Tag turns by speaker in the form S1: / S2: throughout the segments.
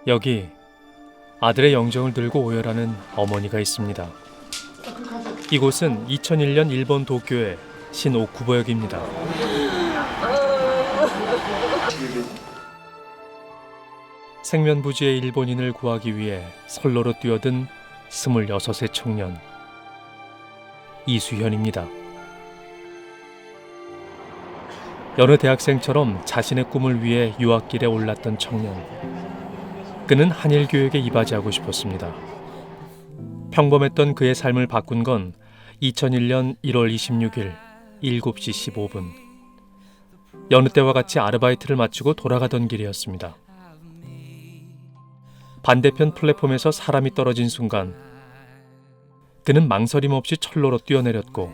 S1: 여기 아들의 영정을 들고 오열하는 어머니가 있습니다. 이곳은 2001년 일본 도쿄의 신오쿠보역입니다. 생면부지의 일본인을 구하기 위해 선로로 뛰어든 26의 청년 이수현입니다. 여느 대학생처럼 자신의 꿈을 위해 유학길에 올랐던 청년. 그는 한일교육에 이바지하고 싶었습니다. 평범했던 그의 삶을 바꾼 건 2001년 1월 26일 7시 15분. 여느 때와 같이 아르바이트를 마치고 돌아가던 길이었습니다. 반대편 플랫폼에서 사람이 떨어진 순간 그는 망설임 없이 철로로 뛰어내렸고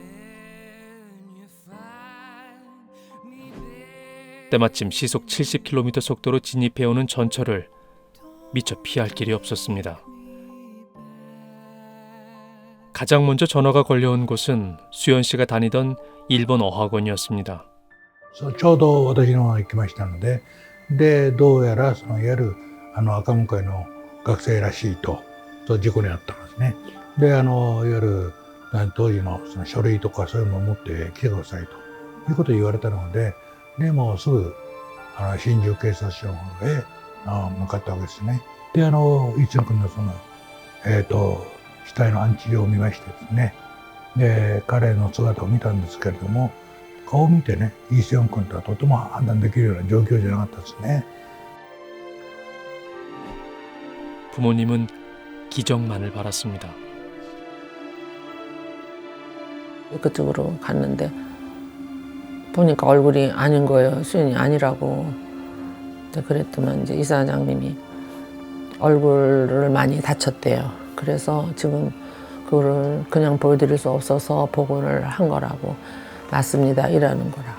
S1: 때마침 시속 70km 속도로 진입해오는 전철을 미처 피할 길이 없었습니다. 가장 먼저 전화가 걸려온 곳은 수연 씨가 다니던 일본 어학원이었습니다.
S2: ちょうど私の方が行きましたので、でどうやらそのいわゆる赤向会の学生らしいと、事故に遭ったんですね。でいわゆる当時のその書類とかそういうのを持って来てくださいということを言われたので、でもうすぐ新宿警察署の方へ向かったわけですね。で一君のその死体の安置所を見ましてですね。で彼の姿を見たんですけれども、顔を見てね、イ・セヨン君とはとても判断できるような状況じゃなかったですね。
S1: 부모님은 기적만을 바랐습니다.
S3: 그쪽으로 갔는데 보니까 얼굴이 아닌 거예요. 수연이 아니라고. 그랬더만 이제 이사장님이 얼굴을 많이 다쳤대요. 그래서 지금 그거를 그냥 보여드릴 수 없어서 복원을 한 거라고, 맞습니다, 이라는 거라.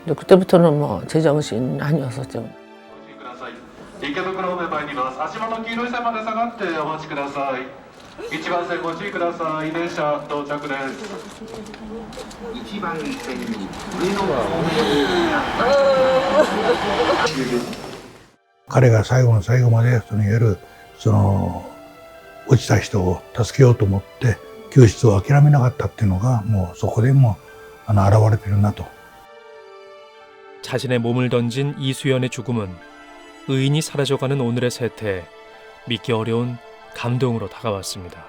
S3: 근데 그때부터는 뭐 제정신 아니었었죠.
S4: 池袋方面参ります。足元黄色い線まで下がってお待ちください。1番線ご注意ください。電車到着です。1番線に上の
S2: 彼が最後の最後までそのいわゆるその落ちた人を助けようと思って救出を諦めなかったっていうのがもうそこでも現れてるなと。
S1: 자신의 몸을 던진 이수연의 죽음은 의인이 사라져가는 오늘의 세태에 믿기 어려운 감동으로 다가왔습니다.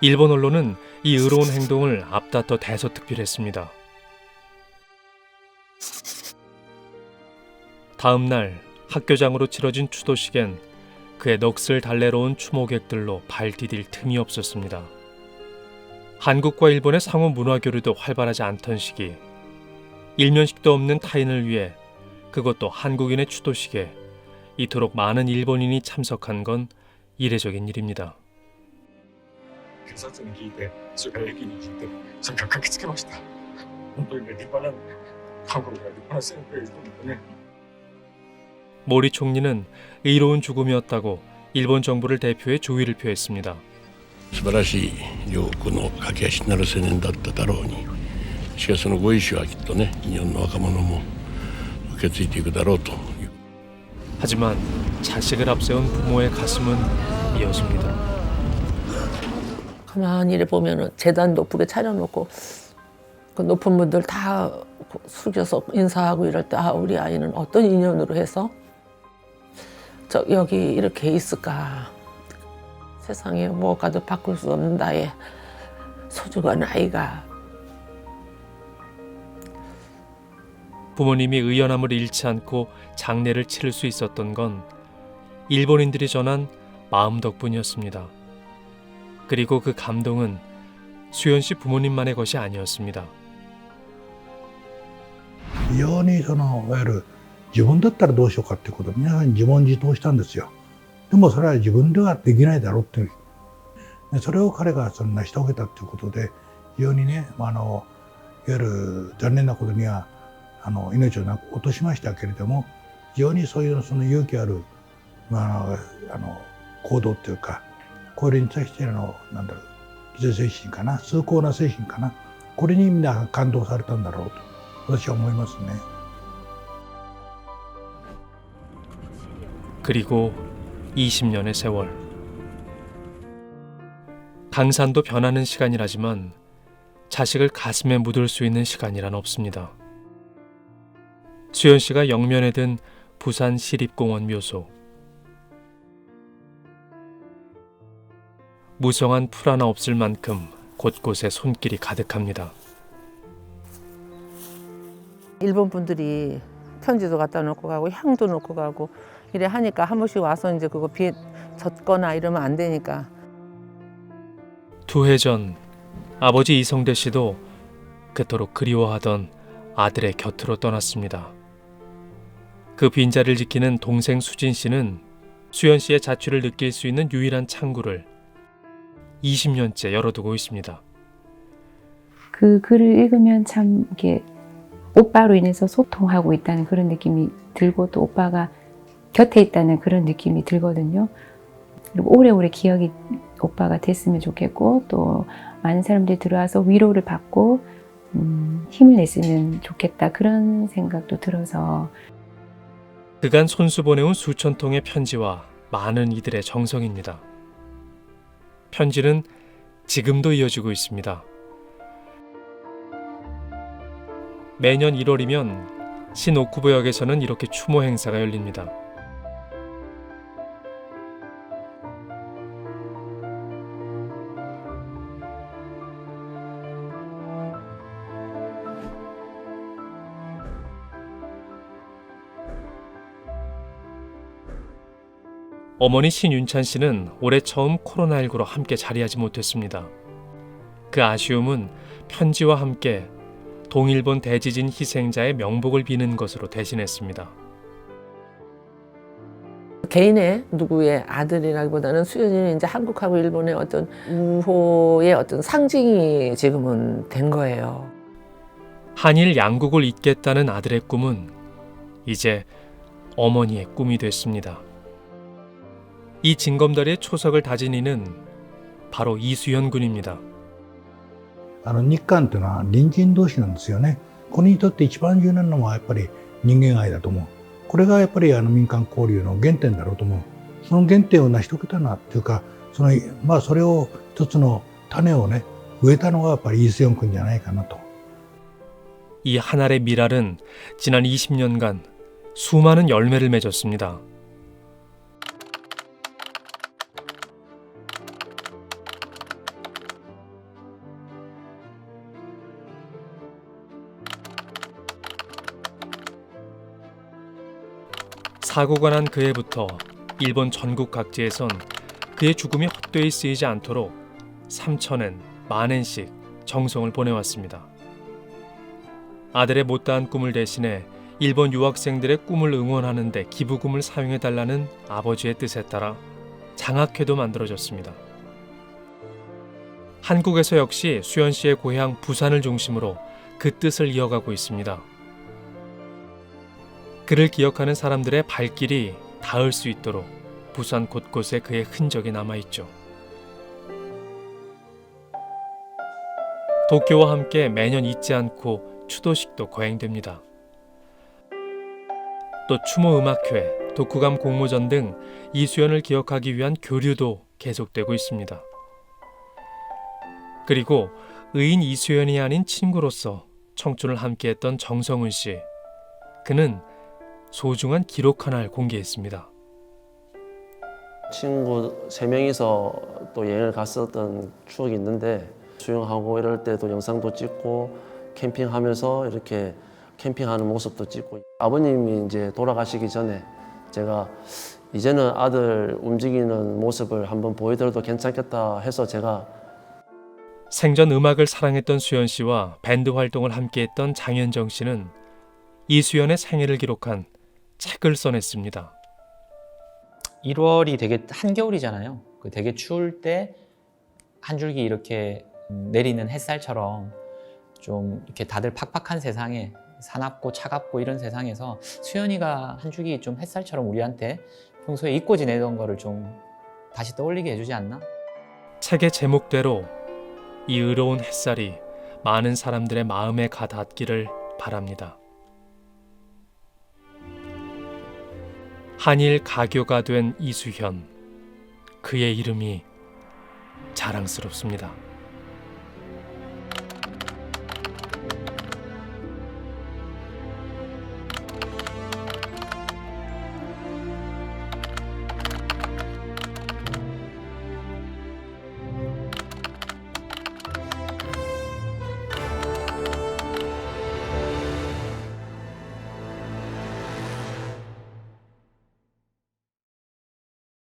S1: 일본 언론은 이 의로운 행동을 앞다퉈 대서특필했습니다. 다음 날 학교장으로 치러진 추도식엔 그의 넋을 달래러 온 추모객들로 발 디딜 틈이 없었습니다. 한국과 일본의 상호 문화 교류도 활발하지 않던 시기, 일면식도 없는 타인을 위해, 그것도 한국인의 추도식에 이토록 많은 일본인이 참석한 건 이례적인 일입니다.
S5: 警察に聞いて、それから駅に聞いて、それから駆けつけました。本当にね、立派な、韓国が立派な先輩ですね。
S1: 모리 총리는 의로운 죽음이었다고 일본 정부를 대표해 조의를 표했습니다.
S6: 素晴らしい両国の駆け足になる青年だっただろうに、しかしそのご意志はきっとね、日本の若者も受け継いでいくだろうと。
S1: 하지만 자식을 앞세운 부모의 가슴은 미어집니다.
S3: 가만히 이래 보면은 재단 높게 차려놓고 그 높은 분들 다 숙여서 인사하고 이럴 때, 아, 우리 아이는 어떤 인연으로 해서 저 여기 이렇게 있을까. 세상에 뭐가도 바꿀 수 없는 나의 소중한 아이가.
S1: 부모님이 의연함을 잃지 않고 장례를 치를 수 있었던 건 일본인들이 전한 마음 덕분이었습니다. 그리고 그 감동은 수연 씨 부모님만의 것이 아니었습니다.
S2: 非常にそのいわゆる自分だったらどうしようかっていうことを皆さんに自問自答したんですよ。でもそれは自分ではできないだろうっていう、それを彼がその成し遂げたっていうことで、非常にね、いわゆる残念なことには命を落としましたけれども、非常にそういうその勇気ある、行動っていうか、これに対してなんだろう、犠牲精神かな、崇高な精神かな、これにみんな感動されたんだろうと私は思いますね。
S1: 그리고 20년의 세월. 강산도 변하는 시간이라지만 자식을 가슴에 묻을 수 있는 시간이란 없습니다. 수연 씨가 영면에 든 부산 시립공원 묘소. 무성한 풀 하나 없을 만큼 곳곳에 손길이 가득합니다.
S3: 일본 분들이 편지도 갖다 놓고 가고 향도 놓고 가고 이래 하니까 한 번씩 와서 이제 그거 비에 젖거나 이러면 안 되니까.
S1: 2해 전 아버지 이성대 씨도 그토록 그리워하던 아들의 곁으로 떠났습니다. 그 빈자리를 지키는 동생 수진 씨는 수연 씨의 자취를 느낄 수 있는 유일한 창구를 20년째 열어두고 있습니다.
S7: 그 글을 읽으면 참 이게 오빠로 인해서 소통하고 있다는 그런 느낌이 들고 또 오빠가 곁에 있다는 그런 느낌이 들거든요. 그리고 오래오래 기억이 오빠가 됐으면 좋겠고 또 많은 사람들이 들어와서 위로를 받고 힘을 냈으면 좋겠다 그런 생각도 들어서
S1: 그간 손수 보내온 수천 통의 편지와 많은 이들의 정성입니다. 편지는 지금도 이어지고 있습니다. 매년 1월이면 신오쿠보역에서는 이렇게 추모 행사가 열립니다. 어머니 신윤찬 씨는 올해 처음 코로나19로 함께 자리하지 못했습니다. 그 아쉬움은 편지와 함께 동일본 대지진 희생자의 명복을 비는 것으로 대신했습니다.
S3: 개인의 누구의 아들이라기보다는 수연이는 이제 한국하고 일본의 어떤 우호의 어떤 상징이 지금은 된 거예요.
S1: 한일 양국을 잇겠다는 아들의 꿈은 이제 어머니의 꿈이 됐습니다. 이 징검다리의 초석을 다진 이는 바로 이수연 군입니다.
S2: 日韓っていうのは隣人同士なんですよね。これにとって一番重要なのはやっぱり人間愛だと思う。これがやっぱり民間交流の原点だろうと思う。その原点を成し遂げたなっていうか、それを一つの種をね植えたのがやっぱりイ・スヨン君じゃないかなと。
S1: 이 한 알의 밀알은 지난 20년간 수많은 열매를 맺었습니다. 사고가 난 그 해부터 일본 전국 각지에선 그의 죽음이 헛되이 쓰이지 않도록 3,000엔, 10,000엔씩 정성을 보내왔습니다. 아들의 못다한 꿈을 대신해 일본 유학생들의 꿈을 응원하는 데 기부금을 사용해달라는 아버지의 뜻에 따라 장학회도 만들어졌습니다. 한국에서 역시 수연 씨의 고향 부산을 중심으로 그 뜻을 이어가고 있습니다. 그를 기억하는 사람들의 발길이 닿을 수 있도록 부산 곳곳에 그의 흔적이 남아있죠. 도쿄와 함께 매년 잊지 않고 추도식도 거행됩니다. 또 추모음악회, 독후감 공모전 등 이수연을 기억하기 위한 교류도 계속되고 있습니다. 그리고 의인 이수연이 아닌 친구로서 청춘을 함께했던 정성훈 씨. 그는 소중한 기록 하나를 공개했습니다.
S8: 친구 3명이서 또 여행을 갔었던 추억이 있는데 수영하고 이럴 때도 영상도 찍고 캠핑하면서 이렇게 캠핑하는 모습도 찍고 아버님이 이제 돌아가시기 전에 제가 이제는 아들 움직이는 모습을 한번 보여드려도 괜찮겠다 해서 제가
S1: 생전 음악을 사랑했던 수연 씨와 밴드 활동을 함께했던 장현정 씨는 이수연의 생애를 기록한 책을 써냈습니다.
S9: 1월이 되게 한겨울이잖아요. 그 되게 추울 때 한 줄기 이렇게 내리는 햇살처럼 좀 이렇게 다들 팍팍한 세상에 사납고 차갑고 이런 세상에서 수연이가 한 줄기 좀 햇살처럼 우리한테 평소에 잊고 지내던 거를 좀 다시 떠올리게 해주지 않나?
S1: 책의 제목대로 이 의로운 햇살이 많은 사람들의 마음에 가닿기를 바랍니다. 한일 가교가 된 이수현. 그의 이름이 자랑스럽습니다.